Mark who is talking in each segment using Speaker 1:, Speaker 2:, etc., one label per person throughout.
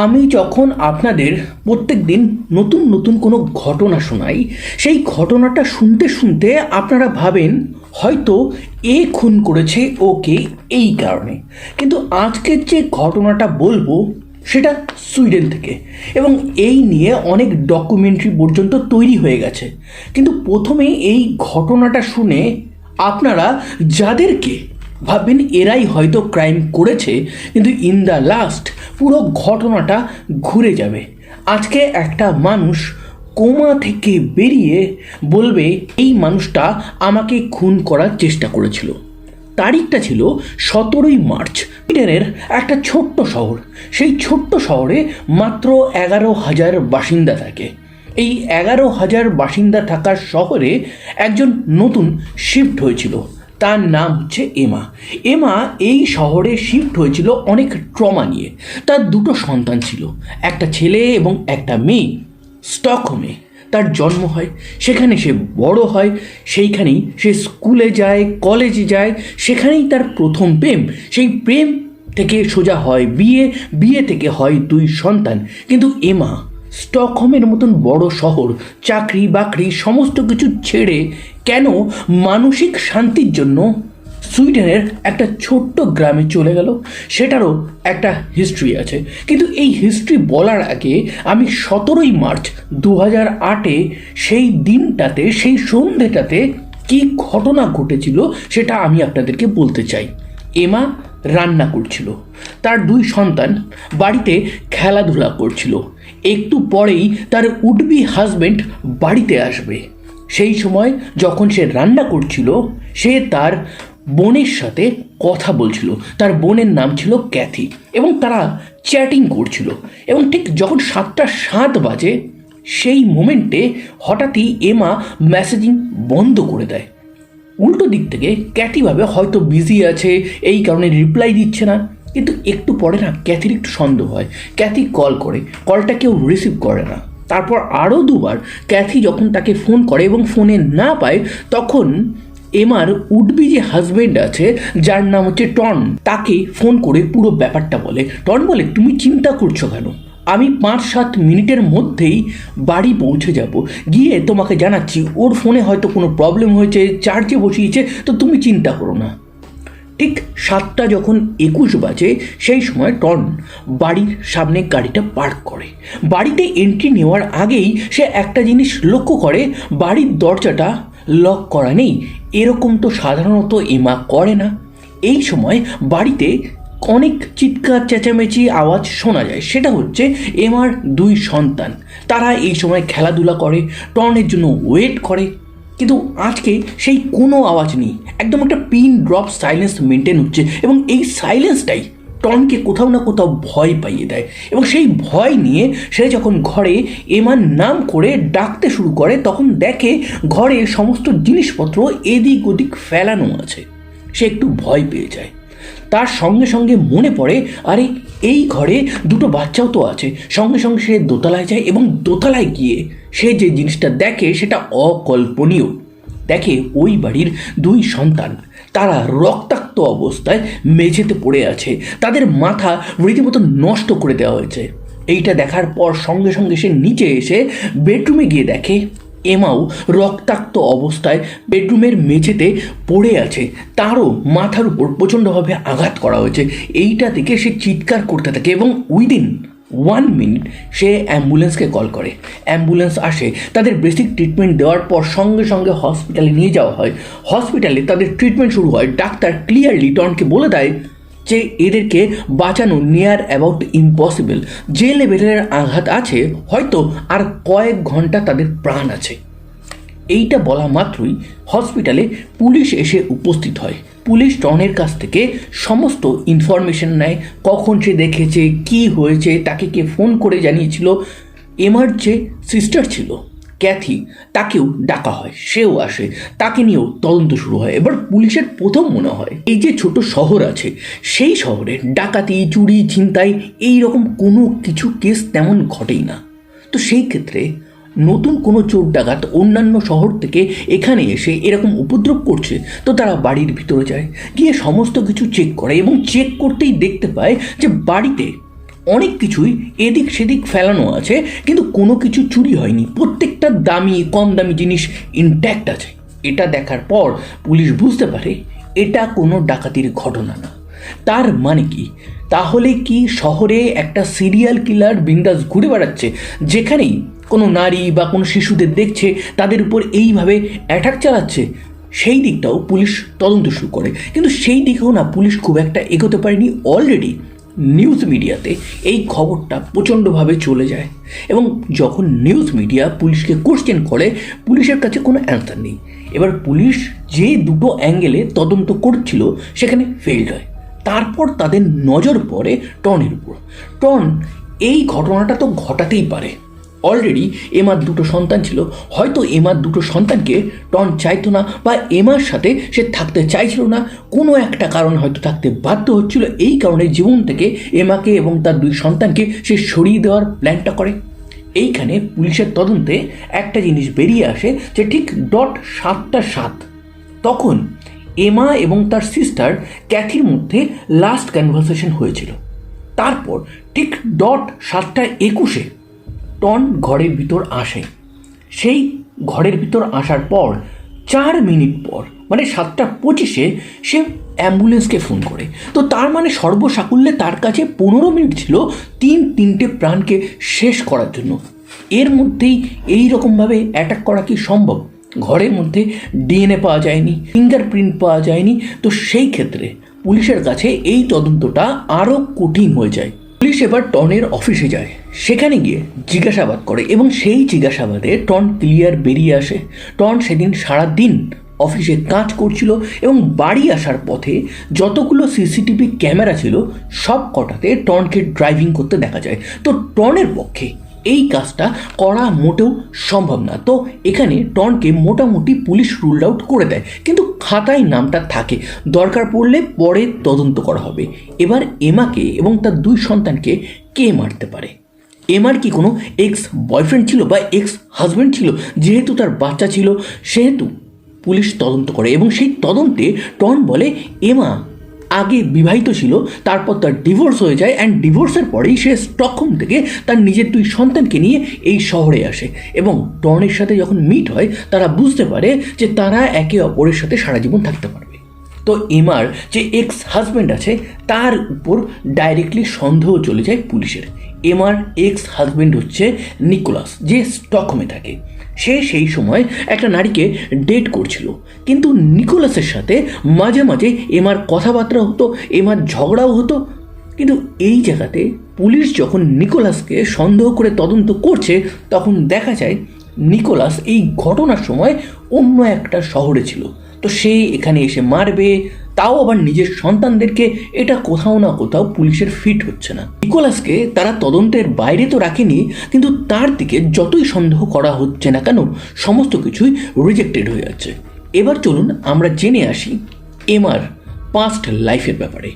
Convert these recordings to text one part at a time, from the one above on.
Speaker 1: আমি যখন আপনাদের প্রত্যেক দিন নতুন নতুন কোনো ঘটনা শোনাই, সেই ঘটনাটা শুনতে শুনতে আপনারা ভাবেন হয়তো এ খুন করেছে ওকে এই কারণে। কিন্তু আজকের যে ঘটনাটা বলবো সেটা সুইডেন থেকে, এবং এই নিয়ে অনেক ডকুমেন্টারি পর্যন্ত তৈরি হয়ে গেছে। কিন্তু প্রথমে এই ঘটনাটা শুনে আপনারা যাদেরকে ভাববেন এরাই হয়তো ক্রাইম করেছে, কিন্তু ইন দ্য লাস্ট পুরো ঘটনাটা ঘুরে যাবে। আজকে একটা মানুষ কোমা থেকে বেরিয়ে বলবে এই মানুষটা আমাকে খুন করার চেষ্টা করেছিল। তারিখটা ছিল 17ই মার্চ। সুইডেনের একটা ছোট্ট শহর, সেই ছোট্ট শহরে মাত্র 11,000 বাসিন্দা থাকে। এই 11,000 বাসিন্দা থাকার শহরে একজন নতুন শিফট হয়েছিল, তার নাম হচ্ছে এমা। এমা এই শহরে শিফট হয়েছিল অনেক ট্রমা নিয়ে। তার দুটো সন্তান ছিল, একটা ছেলে এবং একটা মেয়ে। স্টকহোমে তার জন্ম হয়, সেখানে সে বড় হয়, সেইখানেই সে স্কুলে যায়, কলেজে যায়, সেখানেই তার প্রথম প্রেম। সেই প্রেম থেকে সোজা হয় বিয়ে, বিয়ে থেকে হয় 2 সন্তান। কিন্তু এমা স্টকহোমের মতন বড় শহর, চাকরি বাকরি সমস্ত কিছু ছেড়ে কেন মানসিক শান্তির জন্য সুইডেনের একটা ছোট্ট গ্রামে চলে গেল, সেটারও একটা হিস্ট্রি আছে। কিন্তু এই হিস্ট্রি বলার আগে আমি 17ই মার্চ 2008-এ সেই দিনটাতে, সেই সন্ধ্যেটাতে কী ঘটনা ঘটেছিল সেটা আমি আপনাদেরকে বলতে চাই। এমা রান্না করছিল, তার 2 সন্তান বাড়িতে খেলাধুলা করছিল। একটু পরেই তার উডবি হাজব্যান্ড বাড়িতে আসবে। সেই সময় যখন সে রান্না করছিল, সে তার বোনের সাথে কথা বলছিল। তার বোনের নাম ছিল ক্যাথি, এবং তারা চ্যাটিং করছিল। এবং ঠিক যখন 7:07 বাজে, সেই মোমেন্টে হঠাৎই এমা মেসেজিং বন্ধ করে দেয়। উল্টো দিক থেকে ক্যাথি ভাবে হয়তো বিজি আছে, এই কারণে রিপ্লাই দিচ্ছে না। কিন্তু একটু পরে না ক্যাথির একটু সন্দেহ হয়। ক্যাথি কল করে, কলটা কেউ রিসিভ করে না। তারপর আরও 2বার ক্যাথি যখন তাকে ফোন করে এবং ফোনে না পায়, তখন এমার উডবি যে হাজব্যান্ড আছে, যার নাম হচ্ছে টন, তাকে ফোন করে পুরো ব্যাপারটা বলে। টন বলে, তুমি চিন্তা করছো কেন? আমি 5-7 মিনিটের মধ্যেই বাড়ি পৌঁছে যাব, গিয়ে তোমাকে জানাচ্ছি। ওর ফোনে হয়তো কোনো প্রবলেম হয়েছে, চার্জে বসিয়েছে, তো তুমি চিন্তা করো না। ঠিক 7টা যখন 21 বাজে, সেই সময় টন বাড়ির সামনে গাড়িটা পার্ক করে। বাড়িতে এন্ট্রি নেওয়ার আগেই সে একটা জিনিস লক্ষ্য করে, বাড়ির দরজাটা লক করা নেই। এরকম তো সাধারণত এমা করে না। এই সময় বাড়িতে অনেক চিৎকার চেঁচামেচি আওয়াজ শোনা যায়। সেটা হচ্ছে এমার 2 সন্তান, তারা এই সময় খেলাধুলা করে, টর্নের জন্য ওয়েট করে। কিন্তু আজকে সেই কোনো আওয়াজ নেই, একদম একটা পিন ড্রপ সাইলেন্স মেনটেন হচ্ছে। এবং এই সাইলেন্সটাই টনকে কোথাও না কোথাও ভয় পাইয়ে দেয়। এবং সেই ভয় নিয়ে সে যখন ঘরে এমার নাম করে ডাকতে শুরু করে, তখন দেখে ঘরে সমস্ত জিনিসপত্র এদিক ওদিক ফেলানো আছে। সে একটু ভয় পেয়ে যায়। তার সঙ্গে সঙ্গে মনে পড়ে, আরে এই ঘরে 2টো বাচ্চাও তো আছে। সঙ্গে সঙ্গে সে দোতলায় যায়, এবং দোতলায় গিয়ে সে যে জিনিসটা দেখে সেটা অকল্পনীয়। দেখে ওই বাড়ির 2 সন্তান, তারা রক্তাক্ত অবস্থায় মেঝেতে পড়ে আছে, তাদের মাথা রীতিমতো নষ্ট করে দেওয়া হয়েছে। এইটা দেখার পর সঙ্গে সঙ্গে সে নিচে এসে বেডরুমে গিয়ে দেখে এমাও রক্তাক্ত অবস্থায় বেডরুমের মেঝেতে পড়ে আছে, তারও মাথার উপর প্রচণ্ডভাবে আঘাত করা হয়েছে। এইটা থেকে সে চিৎকার করতে থাকে, এবং উইদিন 1 মিনিট সে অ্যাম্বুলেন্সকে কল করে। অ্যাম্বুলেন্স আসে, তাদের বেসিক ট্রিটমেন্ট দেওয়ার পর সঙ্গে সঙ্গে হসপিটালে নিয়ে যাওয়া হয়। হসপিটালে তাদের ট্রিটমেন্ট শুরু হয়। ডাক্তার ক্লিয়ারলি টনকে বলে দেয় যে এদেরকে বাঁচানো নিয়ার অ্যাবাউট ইম্পসিবল। যে লেভেলের আঘাত আছে, হয়তো আর কয়েক ঘন্টা তাদের প্রাণ আছে। এইটা বলা মাত্রই হসপিটালে পুলিশ এসে উপস্থিত হয়। পুলিশ টনের কাছ থেকে সমস্ত ইনফরমেশন নেয়, কখন সে দেখেছে, কি হয়েছে, তাকে কে ফোন করে জানিয়েছিল। এমার যে সিস্টার ছিল ক্যাথি, তাকেও ডাকা হয়, সেও আসে, তাকে নিয়েও তদন্ত শুরু হয়। এবার পুলিশের প্রথম মনে হয় এই যে ছোট শহর আছে, সেই শহরে ডাকাতি, চুরি, ছিনতাই এইরকম কোনো কিছু কেস তেমন ঘটেই না। তো সেই ক্ষেত্রে নতুন কোনো চোর ডাকাত অন্যান্য শহর থেকে এখানে এসে এরকম উপদ্রব করছে। তো তারা বাড়ির ভিতরে যায়, গিয়ে সমস্ত কিছু চেক করে, এবং চেক করতেই দেখতে পায় যে বাড়িতে অনেক কিছুই এদিক সেদিক ফেলানো আছে, কিন্তু কোনো কিছু চুরি হয়নি, প্রত্যেকটা দামি কম দামি জিনিস ইনট্যাক্ট আছে। এটা দেখার পর পুলিশ বুঝতে পারে এটা কোনো ডাকাতির ঘটনা না। তার মানে কি, তাহলে কি শহরে একটা সিরিয়াল কিলার বিন্দাস ঘুরে বেড়াচ্ছে, যেখানেই কোনো নারী বা কোনো শিশুদের দেখছে তাদের উপর এইভাবে অ্যাটাক চালাচ্ছে? সেই দিকটাও পুলিশ তদন্ত শুরু করে, কিন্তু সেই দিকেও না পুলিশ খুব একটা এগোতে পারেনি। অলরেডি নিউজ মিডিয়াতে এই খবরটা প্রচণ্ডভাবে চলে যায়, এবং যখন নিউজ মিডিয়া পুলিশকে কোশ্চেন করে, পুলিশের কাছে কোনো অ্যান্সার নেই। এবার পুলিশ যে দুটো অ্যাঙ্গেলে তদন্ত করছিল সেখানে ফেলড হয়। তারপর তাদের নজর পড়ে টনের উপর। টন এই ঘটনাটা তো ঘটাতেই পারে। অলরেডি এমার দুটো সন্তান ছিল, হয়তো এমার দুটো সন্তানকে টন চাইতো না, বা এমার সাথে সে থাকতে চাইছিল না, কোনো একটা কারণ হয়তো থাকতে বাধ্য হচ্ছিল। এই কারণে জীবন থেকে এমাকে এবং তার দুই সন্তানকে সে সরিয়ে দেওয়ার প্ল্যানটা করে। এইখানে পুলিশের তদন্তে একটা জিনিস বেরিয়ে আসে যে ঠিক ডট 7:07 তখন এমা এবং তার সিস্টার ক্যাথির মধ্যে লাস্ট কনভারসেশন হয়েছিল। তারপর ঠিক ডট 7:21 টন ঘরের ভিতর আসে। সেই ঘরের ভিতর আসার পর 4 মিনিট পর, মানে 7:25 সে অ্যাম্বুলেন্সকে ফোন করে। তো তার মানে সর্বসাকুল্যে তার কাছে 15 মিনিট ছিল তিনটে প্রাণকে শেষ করার জন্য। এর মধ্যেই এই রকমভাবে অ্যাটাক করা কি সম্ভব? ঘরের মধ্যে ডিএনএ পাওয়া যায়নি, ফিঙ্গারপ্রিন্ট পাওয়া যায়নি। তো সেই ক্ষেত্রে পুলিশের কাছে এই তদন্তটা আরও কঠিন হয়ে যায়। পুলিশ এবার টনের অফিসে যায়, সেখানে গিয়ে জিজ্ঞাসাবাদ করে, এবং সেই জিজ্ঞাসাবাদে টন ক্লিয়ার বেরিয়ে আসে। টন সেদিন সারাদিন অফিসে কাজ করছিল, এবং বাড়ি আসার পথে যতগুলো সিসিটিভি ক্যামেরা ছিল সব কটাতে টনকে ড্রাইভিং করতে দেখা যায়। তো টনের পক্ষে এই কাজটা করা মোটেও সম্ভব না। তো এখানে টনকে মোটামুটি পুলিশ রুল আউট করে দেয়, কিন্তু খাতায় নামটা থাকে, দরকার পড়লে পরে তদন্ত করা হবে। এবার এমাকে এবং তার দুই সন্তানকে কে মারতে পারে? এমার কি কোনো এক্স বয়ফ্রেন্ড ছিল বা এক্স হাজব্যান্ড ছিল? যেহেতু তার বাচ্চা ছিল সেহেতু পুলিশ তদন্ত করে, এবং সেই তদন্তে টন বলে এমা আগে বিবাহিত ছিল, তারপর তার ডিভোর্স হয়ে যায়, অ্যান্ড ডিভোর্সের পরেই সে স্টকহোম থেকে তার নিজের দুই সন্তানকে নিয়ে এই শহরে আসে। এবং টনের সাথে যখন মিট হয় তারা বুঝতে পারে যে তারা একে অপরের সাথে সারা জীবন থাকতে পারবে। তো এমার যে এক্স হাজব্যান্ড আছে তার উপর ডাইরেক্টলি সন্দেহ চলে যায় পুলিশের। এমার এক্স হাজব্যান্ড হচ্ছে নিকোলাস, যে স্টকহোমে থাকে। সে সেই সময় একটা নারীকে ডেট করছিল, কিন্তু নিকোলাসের সাথে মাঝে মাঝে এমার কথাবার্তা হতো, এমার ঝগড়াও হতো। কিন্তু এই জায়গাতে পুলিশ যখন নিকোলাসকে সন্দেহ করে তদন্ত করছে, তখন দেখা যায় নিকোলাস এই ঘটনার সময় অন্য একটা শহরে ছিল। তো সে এখানে এসে মারবে, তাও আবার নিজের সন্তানদেরকে, এটা কোথাও না কোথাও পুলিশের ফিট হচ্ছে না। নিকোলাসকে তারা তদন্তের বাইরে তো রাখেনি, কিন্তু তার দিকে যতই সন্দেহ করা হচ্ছে না কেন, সমস্ত কিছুই রিজেক্টেড হয়ে যাচ্ছে। এবার চলুন আমরা জেনে আসি এমার পাস্ট লাইফের ব্যাপারে।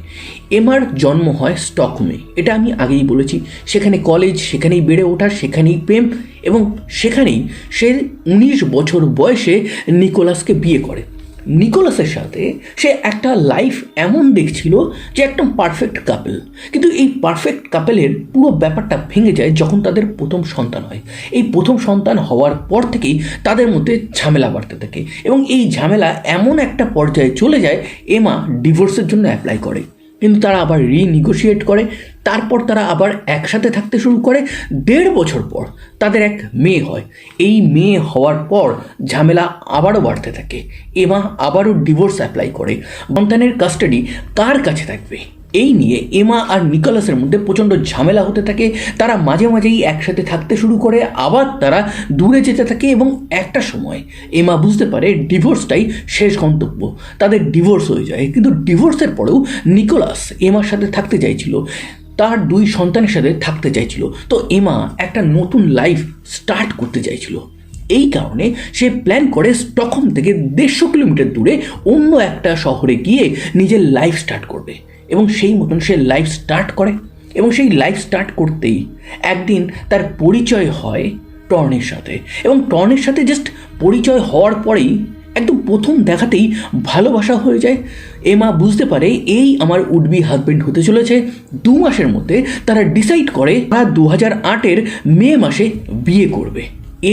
Speaker 1: এমার জন্ম হয় স্টকহোমে, এটা আমি আগেই বলেছি। সেখানে কলেজ, সেখানেই বেড়ে ওঠা, সেখানেই প্রেম, এবং সেখানেই সে 19 বছর বয়সে নিকোলাসকে বিয়ে করে। নিকোলাসের সাথে সে একটা লাইফ এমন দেখছিল যে একদম পারফেক্ট কাপল, কিন্তু এই পারফেক্ট কাপেলের পুরো ব্যাপারটা ভেঙে যায় যখন তাদের প্রথম সন্তান হয়। এই প্রথম সন্তান হওয়ার পর থেকেই তাদের মধ্যে ঝামেলা বাড়তে থাকে, এবং এই ঝামেলা এমন একটা পর্যায়ে চলে যায় এমা ডিভোর্সের জন্য অ্যাপ্লাই করে, কিন্তু তারা আবার রিনিগোশিয়েট করে। তারপর তারা আবার একসাথে থাকতে শুরু করে। 1.5 বছর পর তাদের এক মেয়ে হয়। এই মেয়ে হওয়ার পর ঝামেলা আবারও বাড়তে থাকে। এমা আবারও ডিভোর্স অ্যাপ্লাই করে। সন্তানের কাস্টাডি কার কাছে থাকবে, এই নিয়ে এমা আর নিকোলাসের মধ্যে প্রচণ্ড ঝামেলা হতে থাকে। তারা মাঝে মাঝেই একসাথে থাকতে শুরু করে, আবার তারা দূরে যেতে থাকে, এবং একটা সময় এমা বুঝতে পারে ডিভোর্সটাই শেষ গন্তব্য। তাদের ডিভোর্স হয়ে যায়, কিন্তু ডিভোর্সের পরেও নিকোলাস এমার সাথে থাকতে চাইছিল, তার দুই সন্তানের সাথে থাকতে চাইছিল। তো এমা একটা নতুন লাইফ স্টার্ট করতে চাইছিল। এই কারণে সে প্ল্যান করে স্টকহোম থেকে 150 কিলোমিটার দূরে অন্য একটা শহরে গিয়ে নিজের লাইফ স্টার্ট করবে, এবং সেই মতন সে লাইফ স্টার্ট করে। এবং সেই লাইফ স্টার্ট করতেই একদিন তার পরিচয় হয় টর্নের সাথে, এবং টর্নের সাথে জাস্ট পরিচয় হওয়ার পরেই একদম প্রথম দেখাতেই ভালোবাসা হয়ে যায়। এমা বুঝতে পারে এই আমার উডবি হাজবেন্ড হতে চলেছে। 2 মাসের মধ্যে তারা ডিসাইড করে তারা 2008-এর মে মাসে বিয়ে করবে।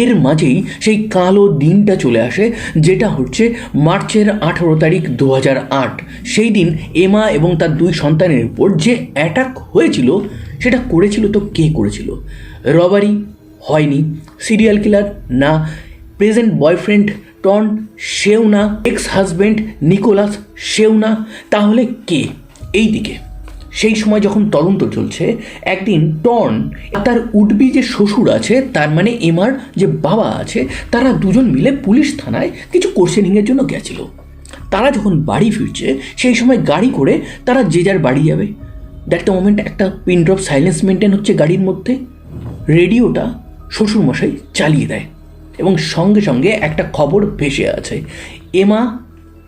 Speaker 1: এর মাঝেই সেই কালো দিনটা চলে আসে, যেটা হচ্ছে মার্চের 18 তারিখ 2008। সেই দিন এমা এবং তার 2 সন্তানের উপর যে অ্যাটাক হয়েছিল, সেটা করেছিল তো কে করেছিল? রবারি হয়নি, সিরিয়াল কিলার না, প্রেজেন্ট বয়ফ্রেন্ড টন সেও না, এক্স হাজব্যান্ড নিকোলাস সেও না, তাহলে কে? এই দিকে সেই সময় যখন তদন্ত চলছে, একদিন টর্ন তার উডবি যে শ্বশুর আছে, তার মানে এমার যে বাবা আছে, তারা দুজন মিলে পুলিশ থানায় কিছু কোশ্চেনিংয়ের জন্য গেছিল। তারা যখন বাড়ি ফিরছে, সেই সময় গাড়ি করে তারা যে যার বাড়ি যাবে। দ্যাট দ্য মোমেন্ট একটা পিন ড্রপ সাইলেন্স মেনটেন হচ্ছে গাড়ির মধ্যে। রেডিওটা শ্বশুরমশাই চালিয়ে দেয় এবং সঙ্গে সঙ্গে একটা খবর ভেসে আছে, এমা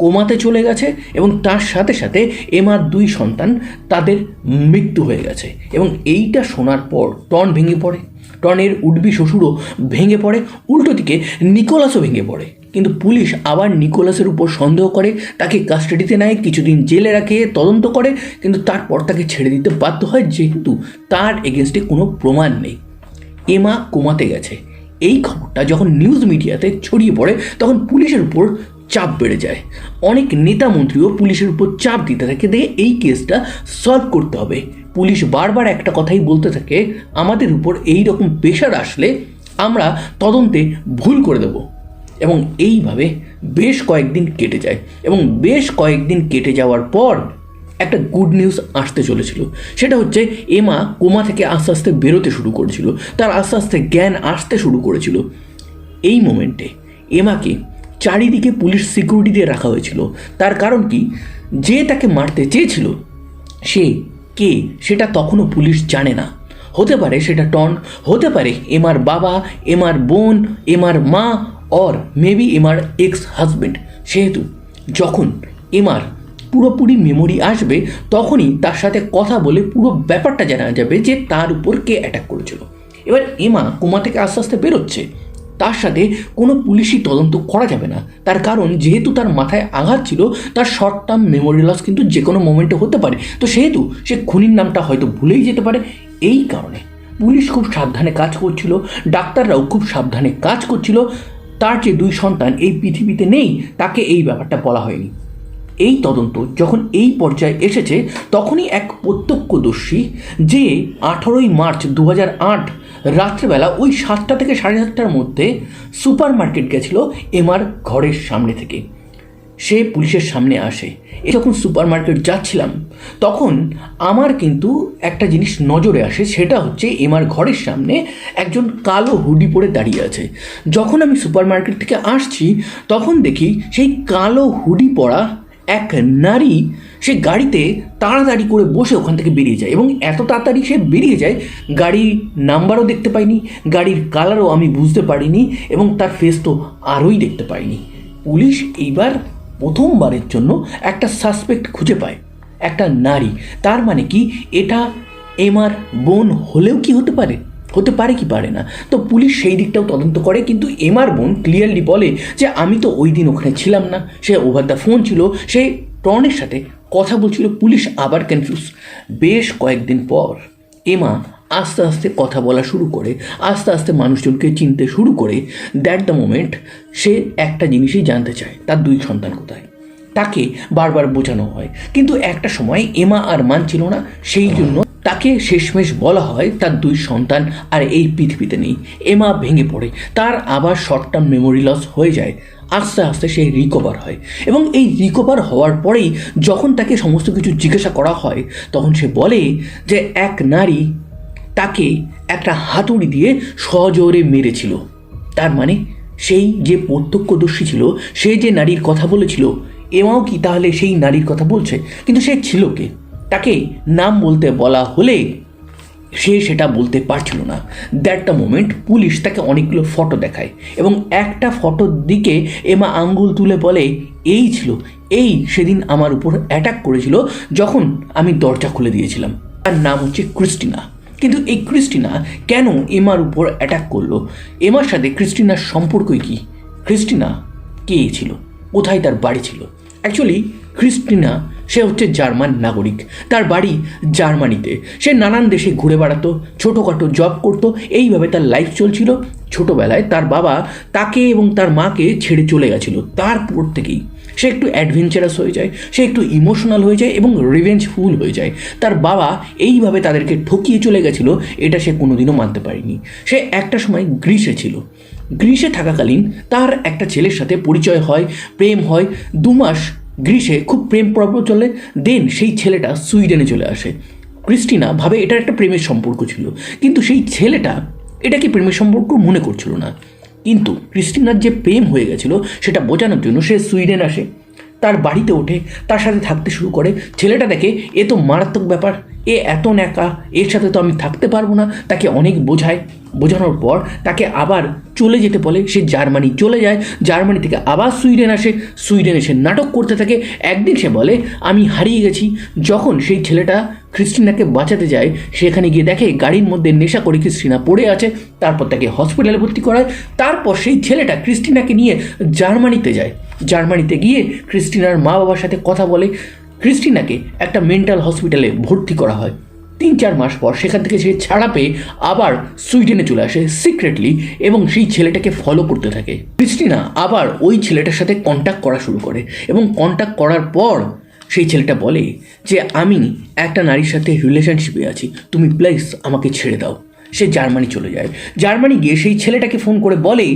Speaker 1: কোমাতে চলে গেছে এবং তার সাথে সাথে এমার 2 সন্তান তাদের মৃত্যু হয়ে গেছে। এবং এইটা শোনার পর টর্ন ভেঙে পড়ে, টর্নের উডবি শ্বশুরও ভেঙে পড়ে, উল্টো দিকে নিকোলাসও ভেঙে পড়ে। কিন্তু পুলিশ আবার নিকোলাসের উপর সন্দেহ করে, তাকে কাস্টাডিতে নেয়, কিছুদিন জেলে রাখে, তদন্ত করে, কিন্তু তারপর তাকে ছেড়ে দিতে বাধ্য হয়, যেহেতু তার এগেনস্টে কোনো প্রমাণ নেই। এমা কোমাতে গেছে, এই খবরটা যখন নিউজ মিডিয়াতে ছড়িয়ে পড়ে, তখন পুলিশের উপর চাপ বেড়ে যায়। অনেক নেতা মন্ত্রীও পুলিশের উপর চাপ দিতে থাকে যে এই কেসটা সলভ করতে হবে। পুলিশ বারবার একটা কথাই বলতে থাকে, আমাদের উপর এই রকম প্রেশার আসলে আমরা তদন্তে ভুল করে দেব। এবং এইভাবে বেশ কয়েকদিন কেটে যায়, এবং বেশ কয়েকদিন কেটে যাওয়ার পর একটা গুড নিউজ আসতে চলেছিল। সেটা হচ্ছে এমা কোমা থেকে আস্তে আস্তে বেরোতে শুরু করেছিল, তার আস্তে আস্তে জ্ঞান আসতে শুরু করেছিল। এই মোমেন্টে এমাকে চারিদিকে পুলিশ সিকিউরিটি দিয়ে রাখা হয়েছিল। তার কারণ কি, যে তাকে মারতে চেয়েছিল সে কে সেটা তখনও পুলিশ জানে না। হতে পারে সেটা টন, হতে পারে এমার বাবা, এমার বোন, এমার মা, অর মেবি এমার এক্স হাজব্যান্ড। সেহেতু যখন এমার পুরোপুরি মেমোরি আসবে, তখনই তার সাথে কথা বলে পুরো ব্যাপারটা জানা যাবে যে তার উপর কে অ্যাটাক করেছিল। এবার এমা কোমা থেকে আস্তে আস্তে বেরোচ্ছে, তার সাথে কোনো পুলিশি তদন্ত করা যাবে না। তার কারণ যেহেতু তার মাথায় আঘাত ছিল, তার শর্ট টার্ম মেমোরি লস কিন্তু যে কোনো মোমেন্টে হতে পারে। তো সেহেতু সে খুনির নামটা হয়তো ভুলেই যেতে পারে। এই কারণে পুলিশ খুব সাবধানে কাজ করছিল, ডাক্তাররাও খুব সাবধানে কাজ করছিল। তার যে 2 সন্তান এই পৃথিবীতে নেই, তাকে এই ব্যাপারটা বলা হয়নি। এই তদন্ত যখন এই পর্যায়ে এসেছে, তখনই এক প্রত্যক্ষদর্শী, যে 18ই মার্চ 2008 রাত্রেবেলা ওই 7টা থেকে 7:30টার মধ্যে সুপার মার্কেট গেছিল এমার ঘরের সামনে থেকে, সে পুলিশের সামনে আসে। যখন সুপার মার্কেট যাচ্ছিলাম, তখন আমার কিন্তু একটা জিনিস নজরে আসে, সেটা হচ্ছে এমার ঘরের সামনে একজন কালো হুডি পরে দাঁড়িয়ে আছে। যখন আমি সুপার মার্কেট থেকে আসছি, তখন দেখি সেই কালো হুডি পরা এক নারী সে গাড়িতে তাড়াতাড়ি করে বসে ওখান থেকে বেরিয়ে যায়। এবং এত তাড়াতাড়ি সে বেরিয়ে যায়, গাড়ির নাম্বারও দেখতে পাইনি, গাড়ির কালারও আমি বুঝতে পারিনি, এবং তার ফেস তো আরোই দেখতে পাইনি। পুলিশ এইবার প্রথমবারের জন্য একটা সাসপেক্ট খুঁজে পায়, একটা নারী। তার মানে কি, এটা এমার বোন হলেও কি হতে পারে? হতে পারে কি পারে না? তো পুলিশ সেই দিকটাও তদন্ত করে, কিন্তু এমার বোন ক্লিয়ারলি বলে যে আমি তো ওই দিন ওখানে ছিলাম না, সে ওভার দ্য ফোন ছিল, সে টর্নের সাথে কথা বলছিল। পুলিশ আবার কনফিউজ। বেশ কয়েকদিন পর এমা আস্তে আস্তে কথা বলা শুরু করে, আস্তে আস্তে মানুষজনকে চিনতে শুরু করে। দ্যাট দ্য মোমেন্ট সে একটা জিনিসই জানতে চায়, তার 2 সন্তান কোথায়। তাকে বারবার বোঝানো হয়, কিন্তু একটা সময় এমা আর মানছিল না। সেই জন্য তাকে শেষমেশ বলা হয় তার 2 সন্তান আর এই পৃথিবীতে নেই। এমা ভেঙে পড়ে, তার আবার শর্ট টার্ম মেমোরি লস হয়ে যায়। আস্তে আস্তে সে রিকভার হয়, এবং এই রিকভার হওয়ার পরেই যখন তাকে সমস্ত কিছু জিজ্ঞাসা করা হয়, তখন সে বলে যে এক নারী তাকে একটা হাতুড়ি দিয়ে সজোরে মেরেছিল। তার মানে সেই যে প্রত্যক্ষদর্শী ছিল, সে যে নারীর কথা বলেছিল, এমাও কি তাহলে সেই নারীর কথা বলছে? কিন্তু সে ছিল কে? তাকে নাম বলতে বলা হলে সে সেটা বলতে পারছিল না। দ্যাট দ্য মোমেন্ট পুলিশ তাকে অনেকগুলো ফটো দেখায়, এবং একটা ফটোর দিকে এমা আঙ্গুল তুলে বলে, এই ছিল, এই সেদিন আমার উপর অ্যাটাক করেছিল যখন আমি দরজা খুলে দিয়েছিলাম। তার নাম হচ্ছে ক্রিস্টিনা। কিন্তু এই ক্রিস্টিনা কেন এমার উপর অ্যাটাক করলো? এমার সাথে ক্রিস্টিনার সম্পর্কই কি? ক্রিস্টিনা কে ছিল? কোথায় তার বাড়ি ছিল? অ্যাকচুয়ালি ক্রিস্টিনা সে হচ্ছে জার্মান নাগরিক, তার বাড়ি জার্মানিতে। সে নানান দেশে ঘুরে বেড়াতো, ছোটোখাটো জব করতো, এইভাবে তার লাইফ চলছিল। ছোটোবেলায় তার বাবা তাকে এবং তার মাকে ছেড়ে চলে গেছিলো। তারপর থেকেই সে একটু অ্যাডভেঞ্চারাস হয়ে যায়, সে একটু ইমোশনাল হয়ে যায় এবং রিভেঞ্জফুল হয়ে যায়। তার বাবা এইভাবে তাদেরকে ঠকিয়ে চলে গেছিলো, এটা সে কোনোদিনও মানতে পারেনি। সে একটা সময় গ্রিসে ছিল। গ্রিসে থাকাকালীন তার একটা ছেলের সাথে পরিচয় হয়, প্রেম হয়। 2 মাস গ্রিসে খুব প্রেম পর্ব চলে। দেন সেই ছেলেটা সুইডেনে চলে আসে। ক্রিস্টিনা ভাবে এটার একটা প্রেমের সম্পর্ক ছিল, কিন্তু সেই ছেলেটা এটাকে প্রেমের সম্পর্ক মনে করছিল না। কিন্তু ক্রিস্টিনার যে প্রেম হয়ে গেছিল সেটা বোঝানোর জন্য সে সুইডেন আসে, তার বাড়িতে ওঠে, তার সাথে থাকতে শুরু করে। ছেলেটা দেখে এ তো মারাত্মক ব্যাপার, এ এত ন্যাকা, এর সাথে তো আমি থাকতে পারবো না। তাকে অনেক বোঝায়, বোঝানোর পর তাকে আবার চলে যেতে বলে। সে জার্মানি চলে যায়, জার্মানি থেকে আবার সুইডেন আসে, সুইডেনে সে নাটক করতে থাকে। একদিন সে বলে আমি হারিয়ে গেছি। যখন সেই ছেলেটা ক্রিস্টিনাকে বাঁচাতে যায়, সেখানে গিয়ে দেখে গাড়ির মধ্যে নেশা করে ক্রিস্টিনা পড়ে আছে। তারপর তাকে হসপিটালে ভর্তি করায়। তারপর সেই ছেলেটা ক্রিস্টিনাকে নিয়ে জার্মানিতে যায়। জার্মানিতে গিয়ে ক্রিস্টিনার মা বাবার সাথে কথা বলে। ক্রিস্টিনাকে একটা মেন্টাল হসপিটালে ভর্তি করা হয়। 3-4 মাস পর সেখান থেকে সে ছাড়া পেয়ে আবার সুইডেনে চলে আসে সিক্রেটলি, এবং সেই ছেলেটাকে ফলো করতে থাকে। ক্রিস্টিনা আবার ওই ছেলেটার সাথে কন্ট্যাক্ট করা শুরু করে, এবং কন্ট্যাক্ট করার পর সেই ছেলেটা বলে যে আমি একটা নারীর সাথে রিলেশনশিপে আছি, তুমি প্লিজ আমাকে ছেড়ে দাও। সে জার্মানি চলে যায়। জার্মানি গিয়ে সেই ছেলেটাকে ফোন করে বলে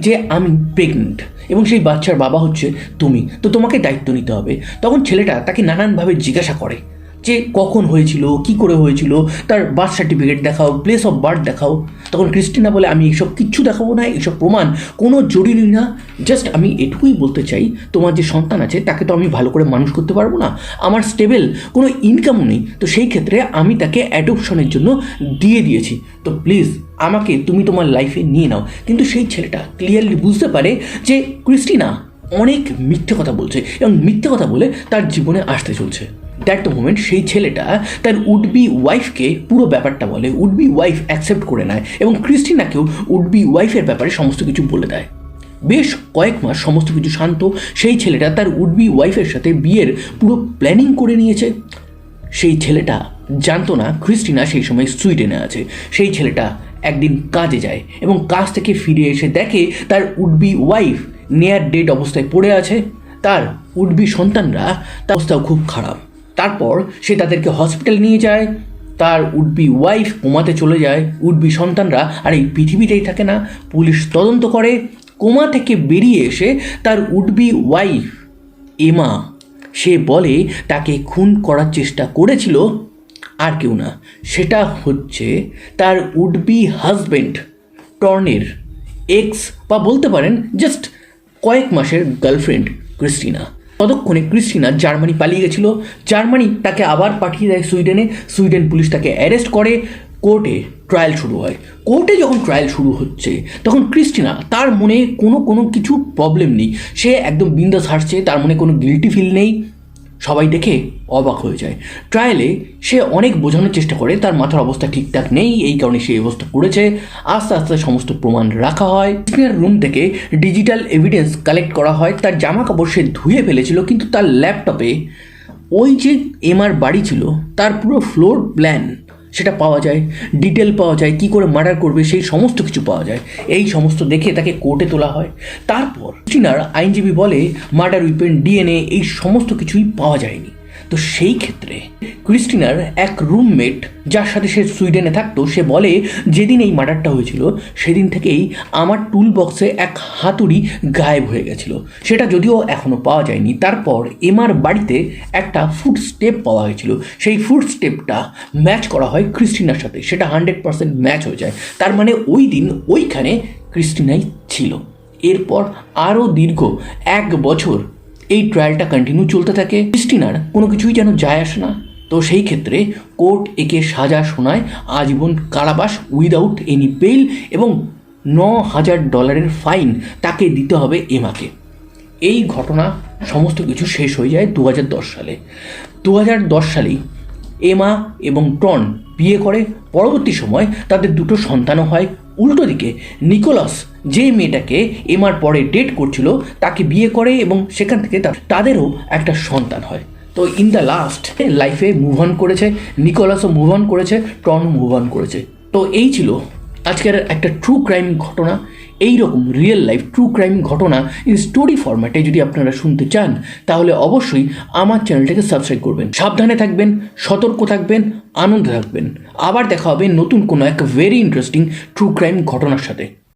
Speaker 1: যে আমি প্রেগনেন্ট এবং সেই বাচ্চার বাবা হচ্ছে তুমি, তো তোমাকে দায়িত্ব নিতে হবে। তখন ছেলেটা তাকে নানানভাবে জিজ্ঞাসা করে যে কখন হয়েছিল, কি করে হয়েছিল, তার বার্থ সার্টিফিকেট দেখাও, প্লেস অফ বার্থ দেখাও। তখন ক্রিস্টিনা বলে আমি এইসব কিচ্ছু দেখাবো না, এইসব প্রমাণ কোনো জরুরি না, জাস্ট আমি এটুকুই বলতে চাই তোমার যে সন্তান আছে তাকে তো আমি ভালো করে মানুষ করতে পারবো না, আমার স্টেবল কোনো ইনকামও নেই, তো সেই ক্ষেত্রে আমি তাকে অ্যাডপশনের জন্য দিয়ে দিয়েছি, তো প্লিজ আমাকে তুমি তোমার লাইফে নিয়ে নাও। কিন্তু সেই ছেলেটা ক্লিয়ারলি বুঝতে পারে যে ক্রিস্টিনা অনেক মিথ্যে কথা বলছে এবং মিথ্যে কথা বলে তার জীবনে আসতে চলছে। দ্যাট দ্য মোমেন্ট সেই ছেলেটা তার উড বি ওয়াইফকে পুরো ব্যাপারটা বলে। উড বি ওয়াইফ অ্যাকসেপ্ট করে নেয় এবং ক্রিস্টিনাকেও উড বি ওয়াইফের ব্যাপারে সমস্ত কিছু বলে দেয়। বেশ কয়েক মাস সমস্ত কিছু শান্ত। সেই ছেলেটা তার উড বি ওয়াইফের সাথে বিয়ের পুরো প্ল্যানিং করে নিয়েছে। সেই ছেলেটা জানতো না ক্রিস্টিনা সেই সময় সুইডেনে আছে। সেই ছেলেটা একদিন কাজে যায় এবং কাজ থেকে ফিরে এসে দেখে তার would be wife near dead অবস্থায় পড়ে আছে। তার উড বি সন্তানরা তার অবস্থাও খুব খারাপ। তারপর সে তাদেরকে হসপিটাল নিয়ে যায়। তার উড বি ওয়াইফ কোমাতে চলে যায়, উড বি সন্তানরা আর এই পৃথিবীতেই থাকে না। পুলিশ তদন্ত করে, কোমা থেকে বেরিয়ে এসে তার উড বি ওয়াইফ এমা, সে বলে তাকে খুন করার চেষ্টা করেছিল আর কেউ না, সেটা হচ্ছে তার উড বি হাজব্যান্ড টর্নের এক্স, বা বলতে পারেন জাস্ট কয়েক মাসের গার্লফ্রেন্ড ক্রিস্টিনা। ততক্ষণে ক্রিস্টিনা জার্মানি পালিয়ে গেছিল। জার্মানি তাকে আবার পাঠিয়ে দেয় সুইডেনে। সুইডেন পুলিশ তাকে অ্যারেস্ট করে। কোর্টে ট্রায়াল শুরু হয়। কোর্টে যখন ট্রায়াল শুরু হচ্ছে তখন ক্রিস্টিনা, তার মনে কোনো কিছু প্রবলেম নেই, সে একদম বিন্দাস হাসছে, তার মনে কোনো গিল্টি ফিল নেই। সবাই দেখে অবাক হয়ে যায়। ট্রায়ালে সে অনেক বোঝানোর চেষ্টা করে তার মাথার অবস্থা ঠিকঠাক নেই, এই কারণে সে এই অবস্থা করেছে। আস্তে আস্তে সমস্ত প্রমাণ রাখা হয়। ক্রিস্টিনার রুম থেকে ডিজিটাল এভিডেন্স কালেক্ট করা হয়। তার জামা কাপড় সে ধুয়ে ফেলেছিল, কিন্তু তার ল্যাপটপে ওই যে এমআর বাড়ি ছিল তার পুরো ফ্লোর প্ল্যান সেটা পাওয়া যায়, ডিটেল পাওয়া যায়, কী করে মার্ডার করবে সেই সমস্ত কিছু পাওয়া যায়। এই সমস্ত দেখে তাকে কোর্টে তোলা হয়। তারপর ক্রিস্টিনার আইনজীবী বলে মার্ডার উইপেন, ডিএনএ এই সমস্ত কিছুই পাওয়া যায়নি। তো সেই ক্ষেত্রে ক্রিস্টিনার এক রুমমেট যার সাথে সে সুইডেনে থাকতো, সে বলে যেদিন এই মার্ডারটা হয়েছিল সেদিন থেকেই আমার টুল বক্সে এক হাতুড়ি গায়েব হয়ে গেছিলো, সেটা যদিও এখনও পাওয়া যায়নি। তারপর এমার বাড়িতে একটা ফুট স্টেপ পাওয়া হয়েছিল, সেই ফুট স্টেপটা ম্যাচ করা হয় ক্রিস্টিনার সাথে, সেটা 100% ম্যাচ হয়ে যায়। তার মানে ওই দিন ওইখানে ক্রিস্টিনাই ছিল। এরপর আরও দীর্ঘ 1 বছর এই ট্রায়ালটা কন্টিনিউ চলতে থাকে। ক্রিস্টিনার কোনো কিছুই যেন যায় আসে না। তো সেই ক্ষেত্রে কোর্ট একে সাজা শোনায় আজীবন কারাবাস উইদাউট এনি বেল, এবং $9,000 ফাইন তাকে দিতে হবে এমাকে। এই ঘটনা সমস্ত কিছু শেষ হয়ে যায় 2010 সালে। 2010 সালেই এমা এবং টন বিয়ে করে, পরবর্তী সময় তাদের দুটো সন্তানও হয়। উল্টো দিকে নিকোলাস যে মেয়েটাকে এমার পরে ডেট করছিল তাকে বিয়ে করে এবং সেখান থেকে তাদেরও একটা সন্তান হয়। তো ইন দ্য লাস্ট লাইফে মুভ অন করেছে, নিকোলাসও মুভ অন করেছে, টনও মুভ অন করেছে। তো এই ছিল আজকের একটা ট্রু ক্রাইম ঘটনা। এই রকম রিয়েল লাইফ ট্রু ক্রাইম ঘটনা ইন স্টোরি ফরম্যাটে যদি আপনারা শুনতে চান তাহলে অবশ্যই আমার চ্যানেলটাকে সাবস্ক্রাইব করবেন। সাবধানে থাকবেন, সতর্ক থাকবেন, আনন্দে থাকবেন। আবার দেখা হবে নতুন কোনো এক ভেরি ইন্টারেস্টিং ট্রু ক্রাইম ঘটনার সাথে।